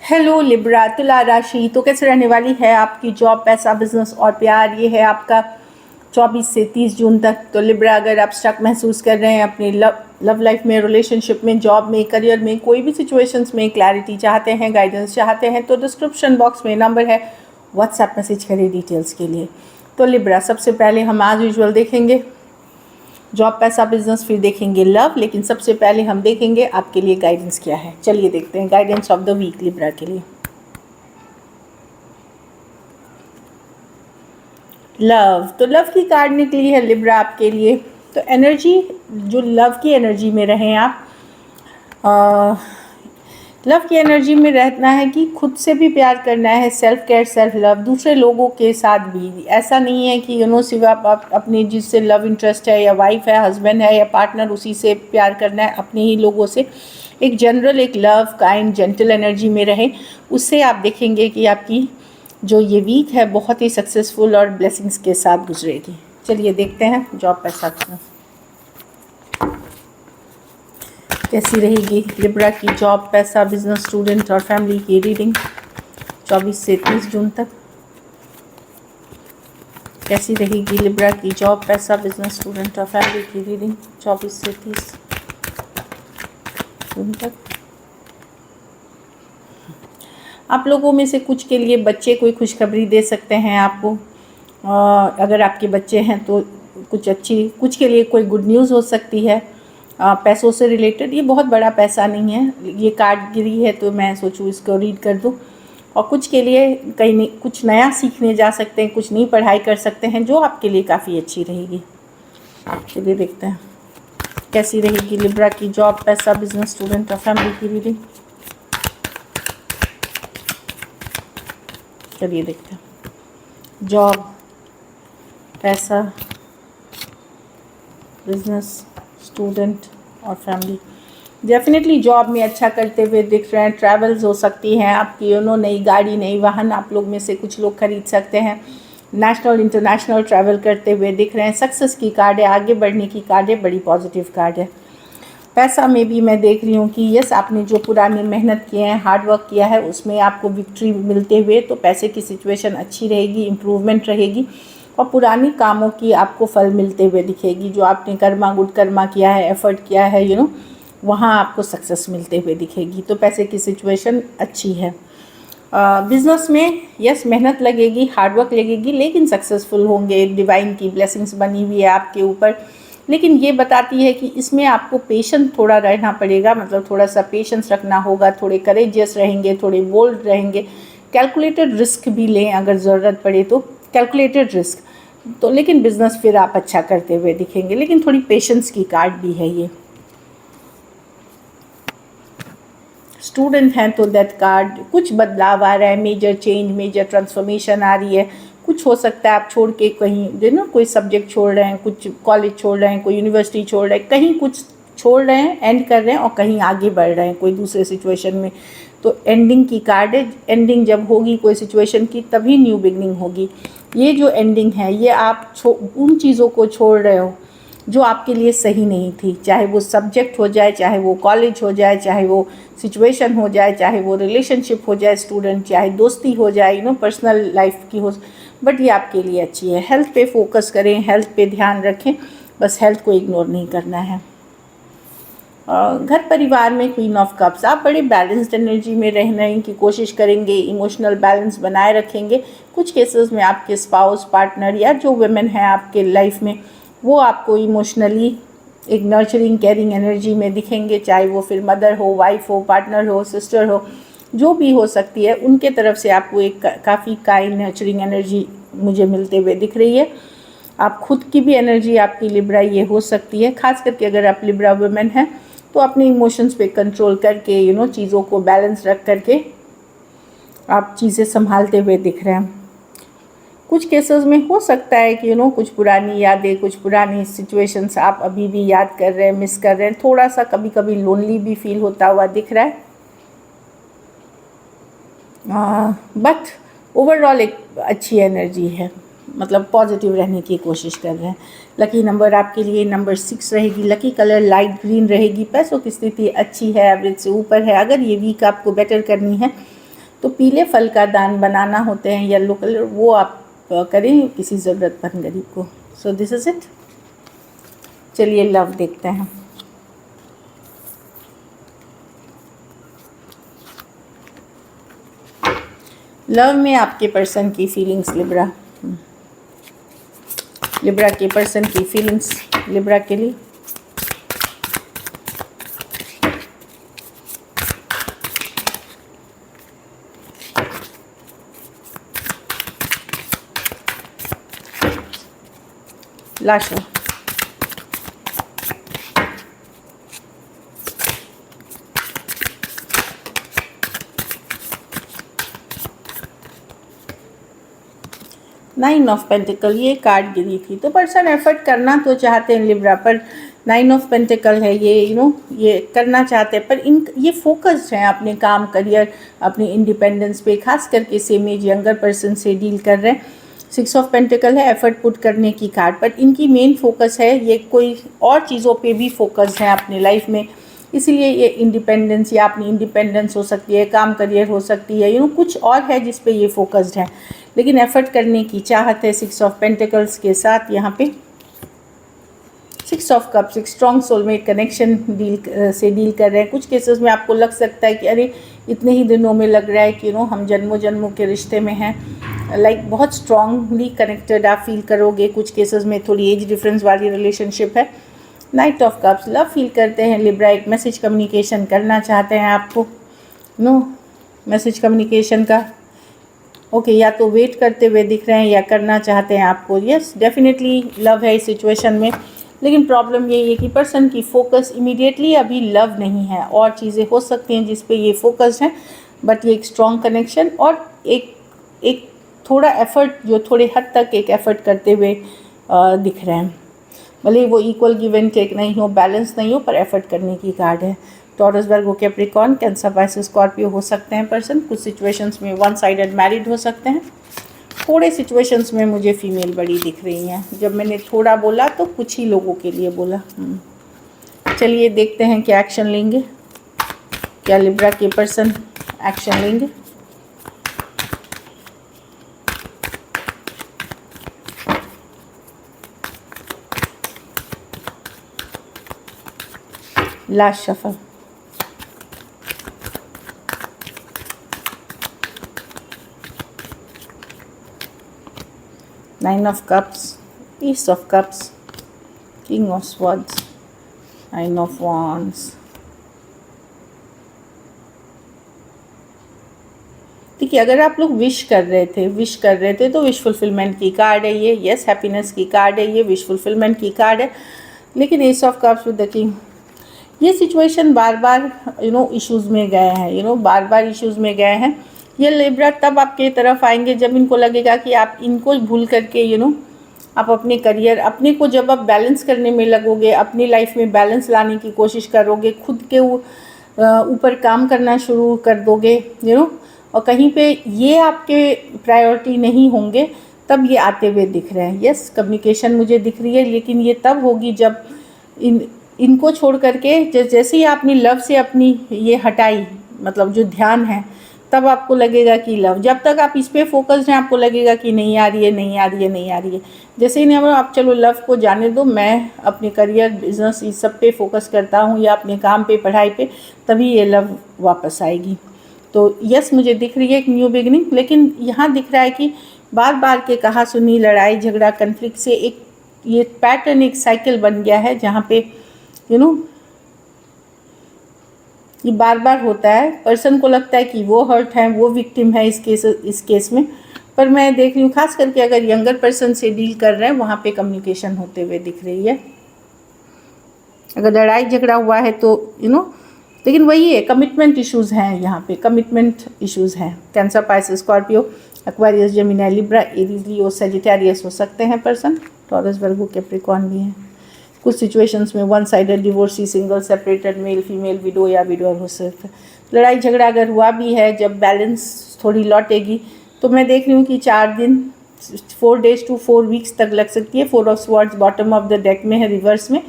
Hello Libra, तुला राशि तो कैसे रहने वाली है आपकी जॉब, पैसा, बिजनेस और प्यार। ये है आपका 24 से 30 जून तक। तो लिब्रा, अगर आप स्टक महसूस कर रहे हैं अपने लव लाइफ में, रिलेशनशिप में, जॉब में, करियर में, कोई भी सिचुएशंस में क्लैरिटी चाहते हैं, गाइडेंस चाहते हैं, तो डिस्क्रिप्शन बॉक्स में नंबर है, व्हाट्सएप मैसेज करें डिटेल्स के लिए। तो लिब्रा, सबसे पहले हम आज यूजुअल देखेंगे जॉब, पैसा, बिजनेस, फिर देखेंगे लव, लेकिन सबसे पहले हम देखेंगे आपके लिए गाइडेंस क्या है। चलिए देखते हैं guidance of the week Libra के लिए। लव, तो लव की कार्ड निकली है लिब्रा आपके लिए। तो एनर्जी, जो लव की एनर्जी में रहें आप, लव की एनर्जी में रहना है कि खुद से भी प्यार करना है, सेल्फ केयर, सेल्फ लव, दूसरे लोगों के साथ भी। ऐसा नहीं है कि सिर्फ आप अपने जिससे लव इंटरेस्ट है, या वाइफ है, हस्बैंड है, या पार्टनर, उसी से प्यार करना है, अपने ही लोगों से। एक जनरल, एक लव, काइंड, जेंटल एनर्जी में रहें। उससे आप देखेंगे कि आपकी जो ये वीक है बहुत ही सक्सेसफुल और ब्लेसिंग्स के साथ गुजरेगी। चलिए देखते हैं जॉब, पैसा, कैसी रहेगी लिब्रा की जॉब, पैसा, बिजनेस, स्टूडेंट और फैमिली की रीडिंग 24 से 30 जून तक। कैसी रहेगी लिब्रा की जॉब, पैसा, बिजनेस, स्टूडेंट और फैमिली की रीडिंग 24 से 30 जून तक। आप लोगों में से कुछ के लिए बच्चे कोई खुशखबरी दे सकते हैं आपको। अगर आपके बच्चे हैं तो कुछ के लिए कोई गुड न्यूज़ हो सकती है। पैसों से रिलेटेड, ये बहुत बड़ा पैसा नहीं है, ये कार्ड गिरी है तो मैं सोचूं इसको रीड कर दूं। और कुछ के लिए कहीं कुछ नया सीखने जा सकते हैं, कुछ नई पढ़ाई कर सकते हैं, जो आपके लिए काफ़ी अच्छी रहेगी। चलिए देखते हैं कैसी रहेगी लिब्रा की जॉब, पैसा, बिजनेस, स्टूडेंट और फैमिली की रीडिंग। चलिए देखते हैं जॉब, पैसा, बिजनेस, स्टूडेंट और फैमिली। डेफिनेटली जॉब में अच्छा करते हुए दिख रहे हैं। ट्रैवल्स हो सकती हैं आपकी, नई गाड़ी, नई वाहन आप लोग में से कुछ लोग खरीद सकते हैं। नेशनल, इंटरनेशनल ट्रैवल करते हुए दिख रहे हैं। सक्सेस की कार्ड है, आगे बढ़ने की कार्ड है, बड़ी पॉजिटिव कार्ड है। पैसा में भी मैं देख रही हूँ कि यस, आपने जो पुरानी मेहनत किए हैं, हार्ड वर्क किया है, उसमें आपको विक्ट्री मिलते हुए, तो पैसे की सिचुएशन अच्छी रहेगी, इम्प्रूवमेंट रहेगी और पुरानी कामों की आपको फल मिलते हुए दिखेगी। जो आपने कर्मा, गुड कर्मा किया है, एफर्ट किया है, वहाँ आपको सक्सेस मिलते हुए दिखेगी। तो पैसे की सिचुएशन अच्छी है। बिजनेस में यस, मेहनत लगेगी, हार्डवर्क लगेगी, लेकिन सक्सेसफुल होंगे। डिवाइन की ब्लेसिंग्स बनी हुई है आपके ऊपर, लेकिन ये बताती है कि इसमें आपको पेशेंस थोड़ा रहना पड़ेगा, मतलब थोड़ा सा पेशेंस रखना होगा, थोड़े करेजियस रहेंगे, थोड़े बोल्ड रहेंगे, कैलकुलेटेड रिस्क भी लें अगर ज़रूरत पड़े तो, कैलकुलेटेड रिस्क तो। लेकिन बिजनेस फिर आप अच्छा करते हुए दिखेंगे, लेकिन थोड़ी पेशेंस की कार्ड भी है ये। स्टूडेंट हैं तो दैट कार्ड, कुछ बदलाव आ रहा है, मेजर चेंज, मेजर ट्रांसफॉर्मेशन आ रही है। कुछ हो सकता है आप छोड़ के कहीं कोई सब्जेक्ट छोड़ रहे हैं, कुछ कॉलेज छोड़ रहे हैं, कोई यूनिवर्सिटी छोड़ रहे हैं, कहीं कुछ छोड़ रहे हैं, एंड कर रहे हैं, और कहीं आगे बढ़ रहे हैं कोई दूसरे सिचुएशन में। तो एंडिंग की कार्ड है। एंडिंग जब होगी कोई सिचुएशन की, तभी न्यू बिगनिंग होगी। ये जो एंडिंग है, ये आप उन चीज़ों को छोड़ रहे हो जो आपके लिए सही नहीं थी, चाहे वो सब्जेक्ट हो जाए, चाहे वो कॉलेज हो जाए, चाहे वो सिचुएशन हो जाए, चाहे वो रिलेशनशिप हो जाए, स्टूडेंट, चाहे दोस्ती हो जाए, पर्सनल लाइफ की हो, बट ये आपके लिए अच्छी है। हेल्थ पे फोकस करें, हेल्थ पे ध्यान रखें, बस हेल्थ को इग्नोर नहीं करना है। घर परिवार में क्वीन ऑफ कप्स, आप बड़े बैलेंस्ड एनर्जी में रहने की कोशिश करेंगे, इमोशनल बैलेंस बनाए रखेंगे। कुछ केसेस में आपके स्पाउस, पार्टनर या जो वुमेन है आपके लाइफ में, वो आपको इमोशनली एक नर्चरिंग, केयरिंग एनर्जी में दिखेंगे, चाहे वो फिर मदर हो, वाइफ हो, पार्टनर हो, सिस्टर हो, जो भी हो सकती है, उनके तरफ से आपको एक काफ़ी काइंड, नर्चरिंग एनर्जी मुझे मिलते हुए दिख रही है। आप खुद की भी एनर्जी आपकी लिब्रा ये हो सकती है, खास करके अगर आप लिब्रा वुमेन हैं तो अपने इमोशंस पे कंट्रोल करके चीज़ों को बैलेंस रख करके आप चीज़ें संभालते हुए दिख रहे हैं। कुछ केसेस में हो सकता है कि कुछ पुरानी यादें, कुछ पुरानी सिचुएशंस आप अभी भी याद कर रहे हैं, मिस कर रहे हैं। थोड़ा सा कभी कभी लोनली भी फील होता हुआ दिख रहा है, बट ओवरऑल एक अच्छी एनर्जी है, मतलब पॉजिटिव रहने की कोशिश कर रहे हैं। लकी नंबर आपके लिए नंबर 6 रहेगी। लकी कलर लाइट ग्रीन रहेगी। पैसों की स्थिति अच्छी है, एवरेज से ऊपर है। अगर ये वीक आपको बेटर करनी है तो पीले फल का दान बनाना होते हैं येलो कलर, वो आप करें किसी ज़रूरतमंद गरीब को। So this is it. चलिए लव देखते हैं। लव में आपके पर्सन की फीलिंग्स लिब्रा, लिब्रा के पर्सन की फीलिंग्स लिब्रा के लिए। लाशो नाइन ऑफ पेंटिकल, ये कार्ड गिरी थी तो पर्सन एफर्ट करना तो चाहते हैं लिब्रा, पर नाइन ऑफ पेंटिकल है ये, ये करना चाहते हैं, पर ये फोकस्ड हैं अपने काम, करियर, अपनी इंडिपेंडेंस पे, खास करके सेम एज यंगर पर्सन से डील कर रहे हैं। सिक्स ऑफ पेंटिकल है एफर्ट पुट करने की कार्ड, पर इनकी मेन फोकस है ये कोई और चीज़ों पे भी फोकस है अपनी लाइफ में, इसीलिए ये इंडिपेंडेंस या अपनी इंडिपेंडेंस हो सकती है, काम करियर हो सकती है, कुछ और है जिस पे ये फोकस्ड है, लेकिन एफर्ट करने की चाहत है सिक्स ऑफ पेंटिकल्स के साथ। यहाँ पे सिक्स ऑफ कप्स, एक स्ट्रॉन्ग सोलमेट कनेक्शन से डील कर रहे हैं। कुछ केसेस में आपको लग सकता है कि अरे इतने ही दिनों में लग रहा है कि हम जन्मों जन्मों के रिश्ते में हैं, लाइक बहुत स्ट्रांगली कनेक्टेड आप फील करोगे। कुछ केसेस में थोड़ी एज डिफरेंस वाली रिलेशनशिप है। Night of cups, love feel करते हैं लिब्रा, एक मैसेज कम्युनिकेशन करना चाहते हैं आपको, मैसेज कम्युनिकेशन का ओके, या तो वेट करते हुए दिख रहे हैं या करना चाहते हैं आपको। यस डेफिनेटली लव है इस सिचुएशन में, लेकिन प्रॉब्लम यही है कि पर्सन की फोकस इमीडिएटली अभी लव नहीं है, और चीज़ें हो सकती हैं जिस पे ये फोकस हैं, बट ये एक स्ट्रॉन्ग कनेक्शन और एक थोड़ा एफर्ट, जो थोड़े हद तक एक एफर्ट करते हुए दिख रहे हैं, भले वो इक्वल गिव एंड टेक नहीं हो, बैलेंस नहीं हो, पर एफर्ट करने की कार्ड है। Taurus, Virgo, Capricorn, cancer, Pisces, Scorpio हो सकते हैं पर्सन। कुछ सिचुएशंस में वन साइडेड मैरिड हो सकते हैं। थोड़े सिचुएशंस में मुझे फीमेल बड़ी दिख रही हैं। जब मैंने थोड़ा बोला तो कुछ ही लोगों के लिए बोला। चलिए देखते हैं क्या एक्शन लेंगे, क्या लिब्रा के पर्सन एक्शन लेंगे। Last shuffle, nine of cups, S of cups, king of swords, nine of wands. देखिए अगर आप लोग विश कर रहे थे तो विश फुलफिलमेंट की कार्ड है ये। यस हैप्पीनेस की कार्ड है ये, विश फुलफिलमेंट की कार्ड है। लेकिन S of cups with the king, ये सिचुएशन बार बार इश्यूज़ में गए हैं, बार बार इश्यूज़ में गए हैं। ये लिब्रा तब आपके तरफ आएंगे जब इनको लगेगा कि आप इनको भूल करके आप अपने करियर, अपने को जब आप बैलेंस करने में लगोगे, अपनी लाइफ में बैलेंस लाने की कोशिश करोगे, खुद के ऊपर काम करना शुरू कर दोगे, और कहीं पे ये आपके प्रायोरिटी नहीं होंगे, तब ये आते हुए दिख रहे हैं। यस कम्युनिकेशन मुझे दिख रही है, लेकिन ये तब होगी जब इनको छोड़ करके, जैसे ही आपने लव से अपनी ये हटाई, मतलब जो ध्यान है, तब आपको लगेगा कि लव, जब तक आप इस पे फोकस्ड हैं आपको लगेगा कि नहीं आ रही है। जैसे ही नहीं आप चलो लव को जाने दो, मैं अपने करियर, बिजनेस, इस सब पे फोकस करता हूँ, या अपने काम पे, पढ़ाई पे, तभी ये लव वापस आएगी। तो यस मुझे दिख रही है एक न्यू बिगिनिंग, लेकिन यहाँ दिख रहा है कि बार बार के कहा सुनी, लड़ाई झगड़ा, कन्फ्लिक्ट से एक ये पैटर्न, एक साइकिल बन गया है, जहाँ पे ये बार बार होता है। पर्सन को लगता है कि वो हर्ट है, वो विक्टिम है इस केस में, पर मैं देख रही हूँ खास करके अगर यंगर पर्सन से डील कर रहे हैं, वहाँ पे कम्युनिकेशन होते हुए दिख रही है। अगर लड़ाई झगड़ा हुआ है तो लेकिन वही है, कमिटमेंट इश्यूज़ हैं यहाँ पे, कमिटमेंट इश्यूज़ हैं। Cancer, Pisces, Scorpio, Aquarius, Gemini, Libra, Aries, Leo, Sagittarius हो सकते हैं पर्सन। टॉरस, वर्गो, कैप्रिकॉर्न भी हैं। कुछ सिचुएशंस में one sided divorcee, single, separated, male female, window या विडोअर हो सकता है। लड़ाई झगड़ा अगर हुआ भी है, जब बैलेंस थोड़ी लौटेगी, तो मैं देख रही हूँ कि 4 दिन, 4 days to 4 weeks तक लग सकती है। 4 of swords bottom of the deck में है, रिवर्स में,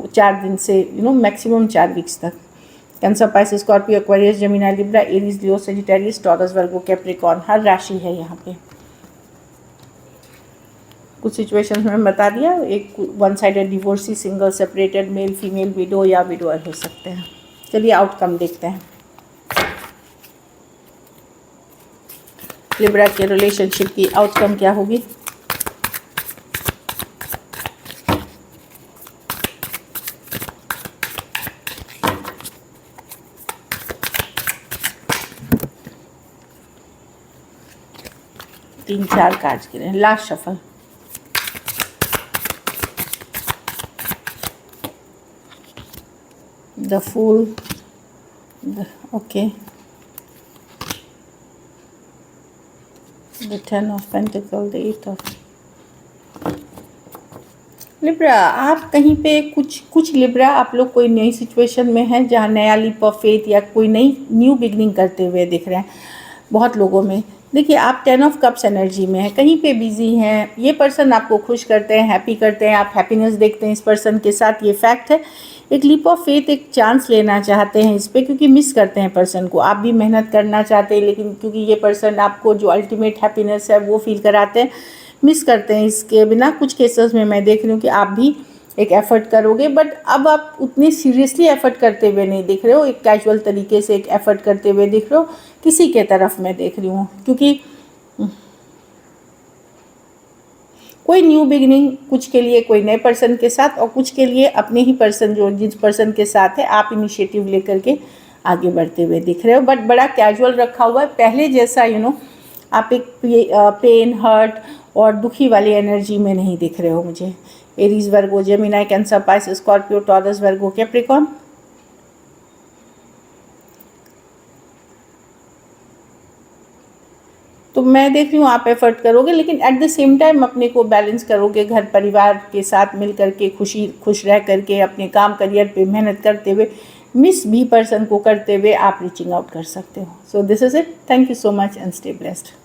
4 दिन से मैक्सिमम 4 weeks तक। Cancer, Pisces, Scorpio, Aquarius, Gemini, Libra, Aries, Leo, Sagittarius, Taurus, Virgo, Capricorn, हर राशि है यहाँ पे। कुछ सिचुएशंस में बता दिया, एक one sided divorcee, single, separated, male female, window या विडोअर हो सकते हैं। चलिए आउटकम देखते हैं। लिब्रा के रिलेशनशिप की आउटकम क्या होगी? तीन चार कार्ड्स गिरे हैं, last shuffle. The fool, okay, the 10 of pentacle, the 8 of. Libra, आप कहीं पे कुछ लिब्रा आप लोग कोई नई सिचुएशन में हैं जहाँ नया लीप ऑफ फेथ या कोई नई न्यू बिगनिंग करते हुए दिख रहे हैं बहुत लोगों में। देखिए आप 10 ऑफ कप्स एनर्जी में हैं, कहीं पे बिजी हैं, ये पर्सन आपको खुश करते हैं, हैप्पी करते हैं, आप हैप्पीनेस देखते हैं इस पर्सन के साथ, ये फैक्ट है। एक लीप ऑफ फेथ, एक चांस लेना चाहते हैं इस पर, क्योंकि मिस करते हैं पर्सन को। आप भी मेहनत करना चाहते हैं, लेकिन क्योंकि ये पर्सन आपको जो अल्टीमेट हैप्पीनेस है वो फील कराते हैं, मिस करते हैं। इसके बिना कुछ केसेस में मैं देख रही हूँ कि आप भी एक एफ़र्ट करोगे, बट अब आप उतनी सीरियसली एफ़र्ट करते हुए नहीं दिख रहे हो, एक कैजुअल तरीके से एक एफ़र्ट करते हुए दिख रहे हो किसी के तरफ मैं देख रही हूँ। क्योंकि कोई न्यू बिगिनिंग, कुछ के लिए कोई नए पर्सन के साथ और कुछ के लिए अपने ही पर्सन जो जिस पर्सन के साथ है आप इनिशिएटिव लेकर के आगे बढ़ते हुए दिख रहे हो, बट बड़ा कैजुअल रखा हुआ है। पहले जैसा आप एक पेन, हर्ट और दुखी वाली एनर्जी में नहीं दिख रहे हो मुझे। Aries, Virgo, Gemini, Cancer, Pisces, Scorpio, Taurus, Virgo, Capricorn. तो मैं देख रही हूँ आप एफर्ट करोगे, लेकिन एट द सेम टाइम अपने को बैलेंस करोगे, घर परिवार के साथ मिल करके खुश रह करके अपने काम करियर पे मेहनत करते हुए, मिस भी पर्सन को करते हुए आप रीचिंग आउट कर सकते हो। So this is it. Thank you so much and stay blessed.